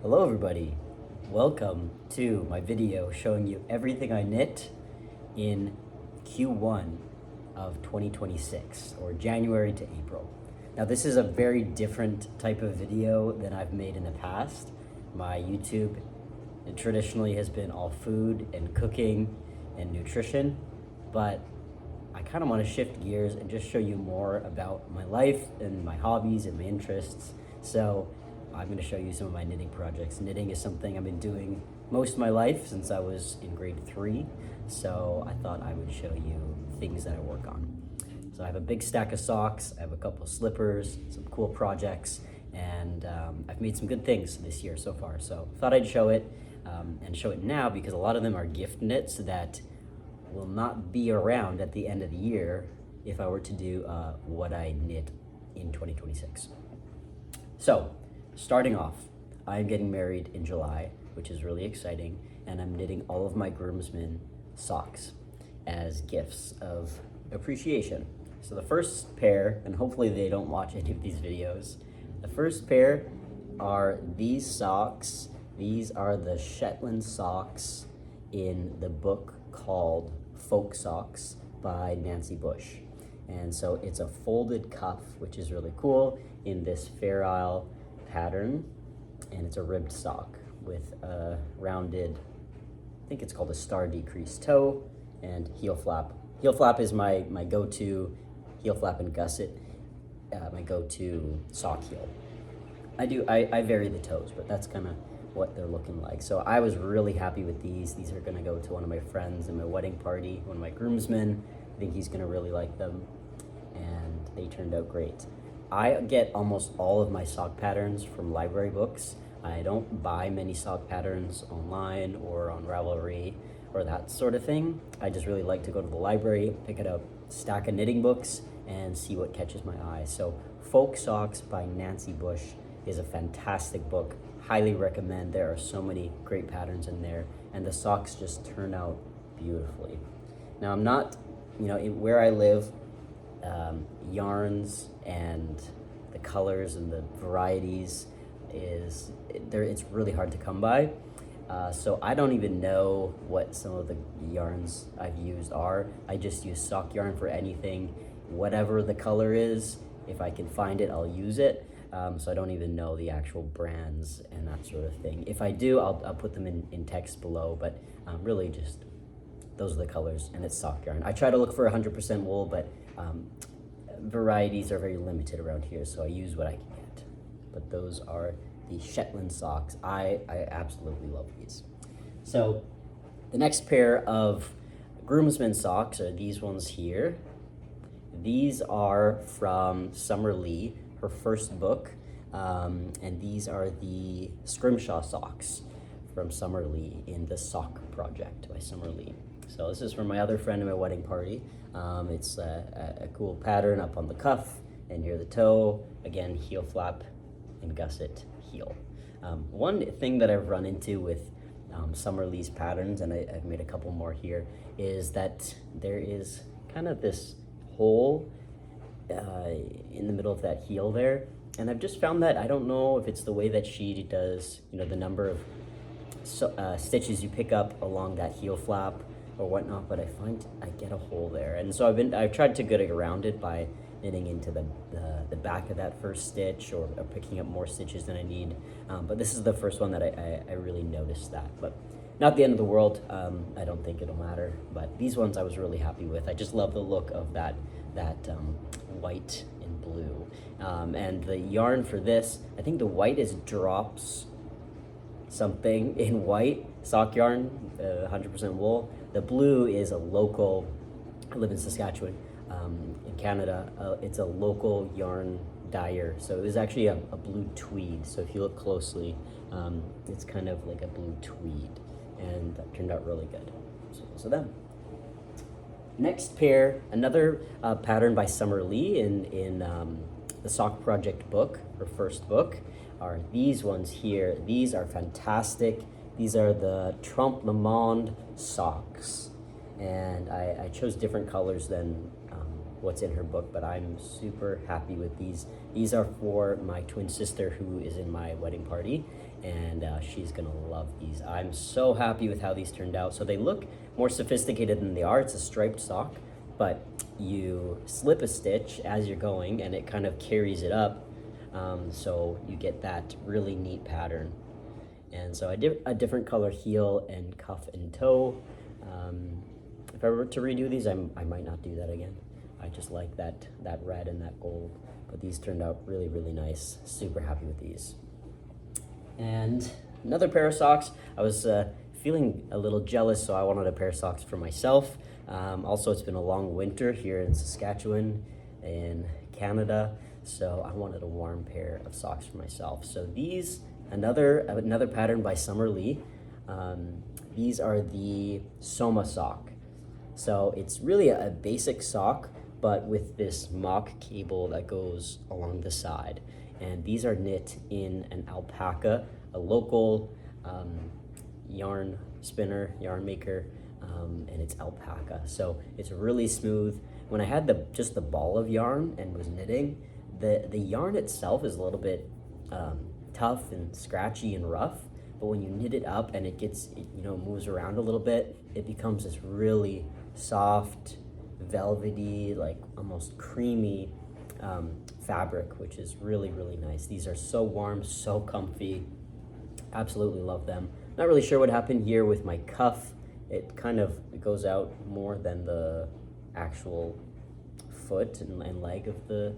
Hello everybody, welcome to my video showing you everything I knit in Q1 of 2026, or January to April. Now this is a very different type of video than I've made in the past. My YouTube traditionally has been all food and cooking and nutrition, but I kind of want to shift gears and just show you more about my life and my hobbies and my interests. So I'm going to show you some of my knitting projects. Knitting is something I've been doing most of my life since I was in grade 3. So I thought I would show you things that I work on. So I have a big stack of socks, I have a couple of slippers, some cool projects, and I've made some good things this year so far. So I thought I'd show it and show it now because a lot of them are gift knits that will not be around at the end of the year if I were to do what I knit in 2026. So, starting off, I'm getting married in July, which is really exciting, and I'm knitting all of my groomsmen socks as gifts of appreciation. So the first pair, and hopefully they don't watch any of these videos, the first pair are these socks. These are the Shetland socks in the book called Folk Socks by Nancy Bush. And so it's a folded cuff, which is really cool, in this Fair Isle pattern, and it's a ribbed sock with a rounded, I think it's called a star decreased toe, and heel flap. Heel flap is my go-to, heel flap and gusset, my go-to sock heel. I vary the toes, but that's kind of what they're looking like. So I was really happy with these. These are gonna go to one of my friends in my wedding party, one of my groomsmen. I think he's gonna really like them, and they turned out great. I get almost all of my sock patterns from library books. I don't buy many sock patterns online or on Ravelry or that sort of thing. I just really like to go to the library, pick out a stack of knitting books, and see what catches my eye. So Folk Socks by Nancy Bush is a fantastic book. Highly recommend. There are so many great patterns in there, and the socks just turn out beautifully. Now I'm not, where I live, yarns and the colors and the varieties it's really hard to come by. So I don't even know what some of the yarns I've used are. I just use sock yarn for anything, whatever the color is. If I can find it, I'll use it. So I don't even know the actual brands and that sort of thing. If I do, I'll put them in text below, but really just those are the colors, and it's sock yarn. I try to look for 100% wool, but varieties are very limited around here, so I use what I can get. But those are the Shetland socks. I absolutely love these. So the next pair of groomsmen socks are these ones here. These are from Summer Lee, her first book, and these are the Scrimshaw socks from Summer Lee in the Sock Project by Summer Lee. So this is from my other friend at my wedding party. It's a cool pattern up on the cuff, and here the toe, again, heel flap and gusset heel. One thing that I've run into with Summer Lee's patterns, and I've made a couple more here, is that there is kind of this hole in the middle of that heel there, and I've just found that, I don't know if it's the way that she does, the number of stitches you pick up along that heel flap or whatnot, but I find I get a hole there, and so I've tried to get around it by knitting into the back of that first stitch, or picking up more stitches than I need, but this is the first one that I really noticed that, but not the end of the world. I don't think it'll matter, but these ones I was really happy with. I just love the look of that white and blue, and the yarn for this, I think the white is Drops something in white sock yarn, 100% wool. The blue is a local, I live in Saskatchewan, in Canada. It's a local yarn dyer, so it was actually a blue tweed. So if you look closely, it's kind of like a blue tweed, and that turned out really good. So them. Next pair, another pattern by Summer Lee in the Sock Project book, her first book, are these ones here. These are fantastic. These are the Trompe le Monde socks, and I chose different colors than what's in her book, but I'm super happy with these. These are for my twin sister who is in my wedding party, and she's gonna love these. I'm so happy with how these turned out. So they look more sophisticated than they are. It's a striped sock, but you slip a stitch as you're going and it kind of carries it up, so you get that really neat pattern. And so I did a different color heel and cuff and toe. If I were to redo these, I might not do that again. I just like that red and that gold, but these turned out really, really nice. Super happy with these. And another pair of socks. I was feeling a little jealous, so I wanted a pair of socks for myself. Also, it's been a long winter here in Saskatchewan in Canada, so I wanted a warm pair of socks for myself. So these, another pattern by Summer Lee. These are the Soma sock. So it's really a basic sock, but with this mock cable that goes along the side. And these are knit in an Alpaca, a local yarn spinner, yarn maker, and it's Alpaca. So it's really smooth. When I had just the ball of yarn and was knitting, the yarn itself is a little bit tough and scratchy and rough, but when you knit it up and it moves around a little bit, it becomes this really soft, velvety, like almost creamy fabric, which is really, really nice. These are so warm, so comfy. Absolutely love them. Not really sure what happened here with my cuff. It kind of goes out more than the actual foot and leg of the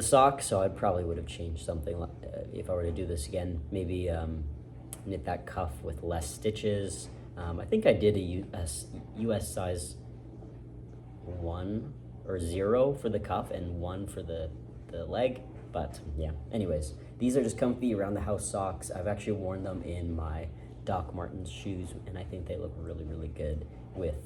sock, so I probably would have changed something if I were to do this again. Maybe knit that cuff with less stitches. I think I did a US size 1 or 0 for the cuff and 1 for the leg, but yeah. Anyways, these are just comfy around the house socks. I've actually worn them in my Doc Martens shoes, and I think they look really, really good with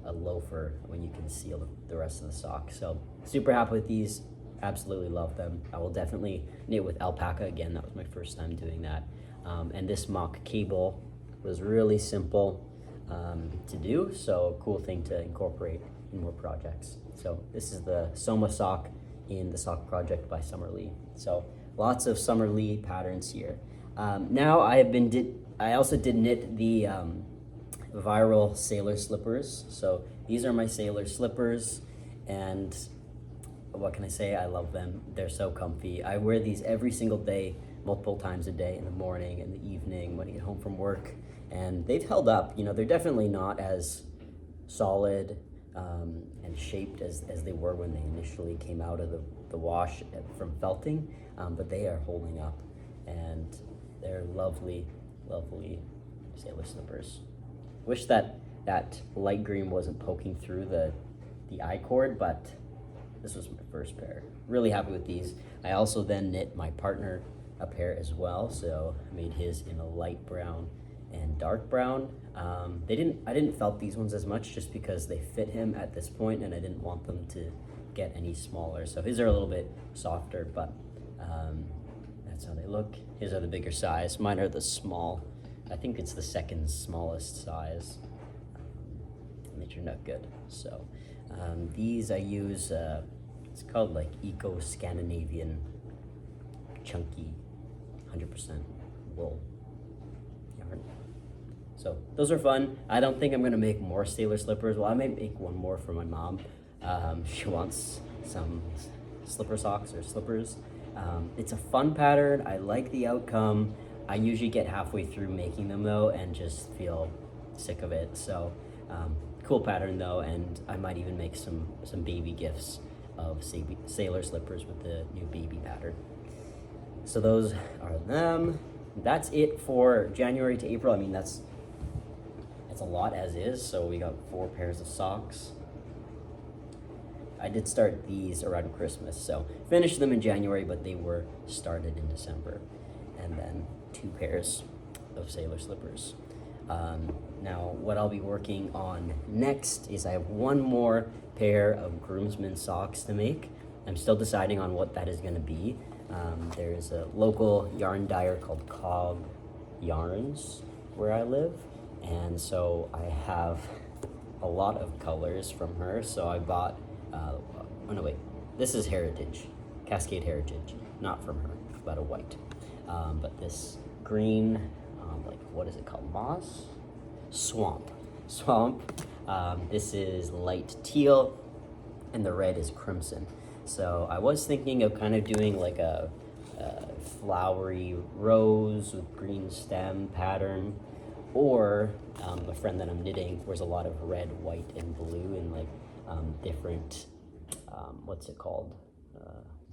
a loafer when you can seal the rest of the sock. So super happy with these. Absolutely love them. I will definitely knit with Alpaca again. That was my first time doing that. And this mock cable was really simple to do, so a cool thing to incorporate in more projects. So this is the Soma sock in the sock project by Summer Lee. So lots of Summer Lee patterns here. Now I also did knit the viral sailor slippers. So these are my sailor slippers, and what can I say? I love them. They're so comfy. I wear these every single day, multiple times a day, in the morning and the evening when I get home from work, and they've held up. You know, they're definitely not as solid and shaped as they were when they initially came out of the wash from felting, but they are holding up, and they're lovely, lovely sailor slippers. Wish that light green wasn't poking through the eye cord, but this was my first pair. Really happy with these. I also then knit my partner a pair as well, so I made his in a light brown and dark brown. I didn't felt these ones as much just because they fit him at this point, and I didn't want them to get any smaller. So his are a little bit softer, but that's how they look. His are the bigger size. Mine are the small. I think it's the second smallest size. And they turned out good. So these I use, it's called like Eco Scandinavian chunky 100% wool yarn. So those are fun. I don't think I'm gonna make more sailor slippers. Well, I may make one more for my mom. She wants some slipper socks or slippers. It's a fun pattern. I like the outcome. I usually get halfway through making them though and just feel sick of it. So cool pattern though, and I might even make some baby gifts of sailor slippers with the new baby pattern. So those are them. That's it for January to April. I mean, that's a lot as is. So we got 4 pairs of socks. I did start these around Christmas, so finished them in January, but they were started in December. And then 2 pairs of sailor slippers. Now, what I'll be working on next is I have 1 more pair of Groomsmen socks to make. I'm still deciding on what that is going to be. There's a local yarn dyer called Cog Yarns where I live, and so I have a lot of colors from her. So I bought, oh no wait, this is Heritage, Cascade Heritage, not from her, but a white. But this green, like what is it called? Moss? Swamp. This is light teal, and the red is crimson. So I was thinking of kind of doing like a flowery rose with green stem pattern, or a friend that I'm knitting wears a lot of red, white, and blue, and like different, what's it called?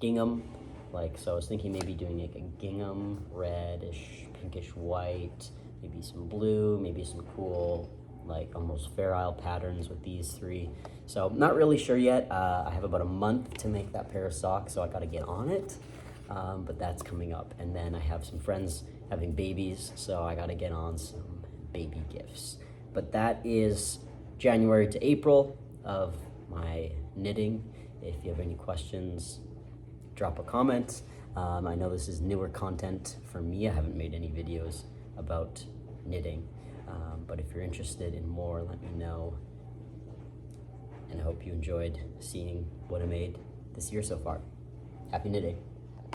Gingham. Like, so I was thinking maybe doing like a gingham, reddish, pinkish white, maybe some blue, maybe some cool, like almost Fair Isle patterns with these three. So not really sure yet. I have about a month to make that pair of socks, so I gotta get on it. But that's coming up. And then I have some friends having babies, so I gotta get on some baby gifts. But that is January to April of my knitting. If you have any questions, drop a comment. I know this is newer content for me. I haven't made any videos about knitting, but if you're interested in more, let me know. And I hope you enjoyed seeing what I made this year so far. Happy knitting.